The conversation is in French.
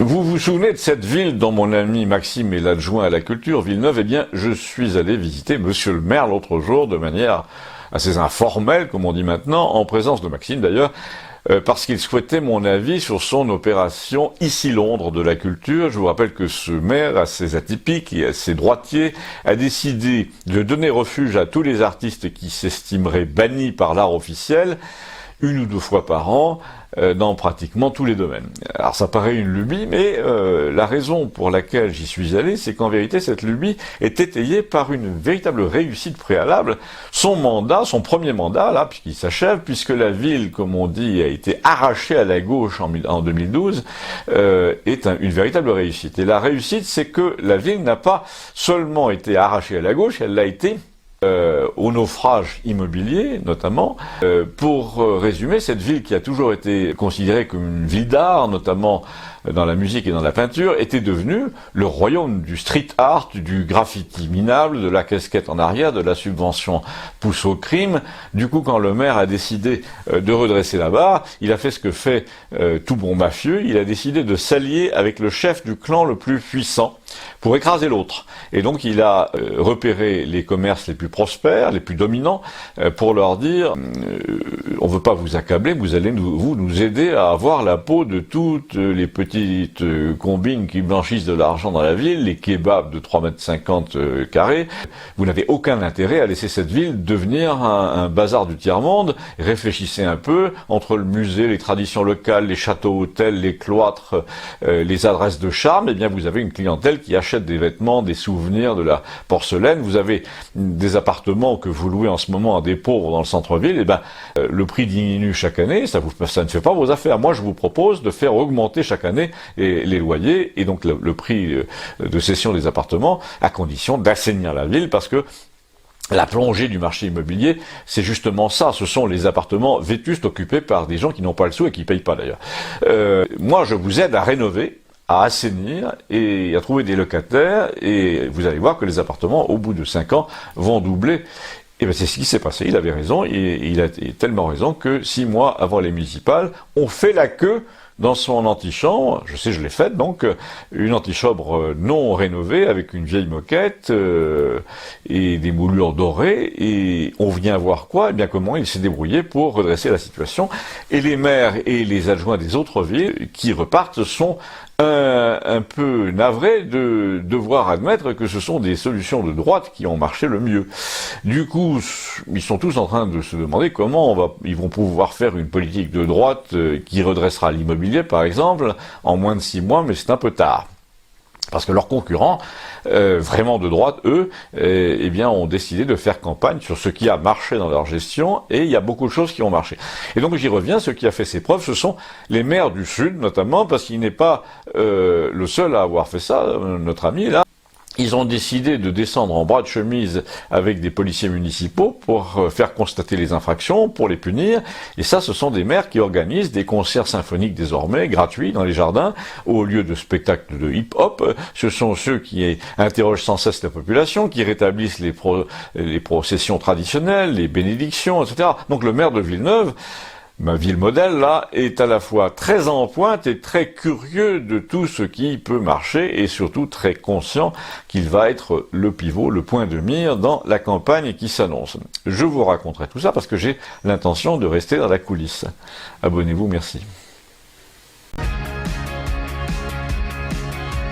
Vous vous souvenez de cette ville dont mon ami Maxime est l'adjoint à la culture, Villeneuve? Eh bien, je suis allé visiter Monsieur le maire l'autre jour de manière assez informelle, comme on dit maintenant, en présence de Maxime d'ailleurs, parce qu'il souhaitait mon avis sur son opération Ici Londres de la culture. Je vous rappelle que ce maire, assez atypique et assez droitier, a décidé de donner refuge à tous les artistes qui s'estimeraient bannis par l'art officiel, une ou deux fois par an, dans pratiquement tous les domaines. Alors ça paraît une lubie, mais la raison pour laquelle j'y suis allé, c'est qu'en vérité cette lubie est étayée par une véritable réussite préalable. Son mandat, son premier mandat, là, puisqu'il s'achève, puisque la ville, comme on dit, a été arrachée à la gauche en 2012, est une véritable réussite. Et la réussite, c'est que la ville n'a pas seulement été arrachée à la gauche, elle l'a été au naufrage immobilier, notamment. Pour résumer, cette ville qui a toujours été considérée comme une ville d'art, notamment dans la musique et dans la peinture, était devenue le royaume du street art, du graffiti minable, de la casquette en arrière, de la subvention pousse au crime. Du coup, quand le maire a décidé de redresser la barre, il a fait ce que fait tout bon mafieux, il a décidé de s'allier avec le chef du clan le plus puissant pour écraser l'autre. Et donc il a repéré les commerces les plus prospères, les plus dominants, pour leur dire on veut pas vous accabler, vous allez nous aider à avoir la peau de toutes les petites combines qui blanchissent de l'argent dans la ville, les kebabs de 3,50 m carrés. Vous n'avez aucun intérêt à laisser cette ville devenir un bazar du tiers-monde. Réfléchissez un peu, entre le musée, les traditions locales, les châteaux-hôtels, les cloîtres, les adresses de charme, eh bien vous avez une clientèle qui achète des vêtements, des souvenirs, de la porcelaine. Vous avez des appartements que vous louez en ce moment à des pauvres dans le centre-ville, et ben le prix diminue chaque année, ça ne fait pas vos affaires. Moi je vous propose de faire augmenter chaque année les loyers et donc le prix de cession des appartements, à condition d'assainir la ville, parce que la plongée du marché immobilier, c'est justement ça. Ce sont les appartements vétustes occupés par des gens qui n'ont pas le sou et qui payent pas d'ailleurs. Moi, je vous aide à rénover, à assainir et à trouver des locataires, et vous allez voir que les appartements, au bout de 5 ans, vont doubler. Et bien c'est ce qui s'est passé, il avait raison, et il a tellement raison que 6 mois avant les municipales, on fait la queue dans son antichambre, je l'ai faite, donc une antichambre non rénovée avec une vieille moquette et des moulures dorées, et on vient voir quoi? Eh bien comment il s'est débrouillé pour redresser la situation. Et les maires et les adjoints des autres villes qui repartent sont un peu navrés de devoir admettre que ce sont des solutions de droite qui ont marché le mieux. Du coup, ils sont tous en train de se demander comment ils vont pouvoir faire une politique de droite qui redressera l'immobilier, par exemple, en moins de 6 mois, mais c'est un peu tard. Parce que leurs concurrents, vraiment de droite, eux, eh bien, ont décidé de faire campagne sur ce qui a marché dans leur gestion, et il y a beaucoup de choses qui ont marché. Et donc j'y reviens, ce qui a fait ses preuves, ce sont les maires du Sud, notamment, parce qu'il n'est pas le seul à avoir fait ça, notre ami, là. Ils ont décidé de descendre en bras de chemise avec des policiers municipaux pour faire constater les infractions, pour les punir. Et ça, ce sont des maires qui organisent des concerts symphoniques désormais gratuits dans les jardins, au lieu de spectacles de hip-hop. Ce sont ceux qui interrogent sans cesse la population, qui rétablissent les processions traditionnelles, les bénédictions, etc. Donc le maire de Villeneuve, ma ville modèle, là, est à la fois très en pointe et très curieux de tout ce qui peut marcher, et surtout très conscient qu'il va être le pivot, le point de mire dans la campagne qui s'annonce. Je vous raconterai tout ça parce que j'ai l'intention de rester dans la coulisse. Abonnez-vous, merci.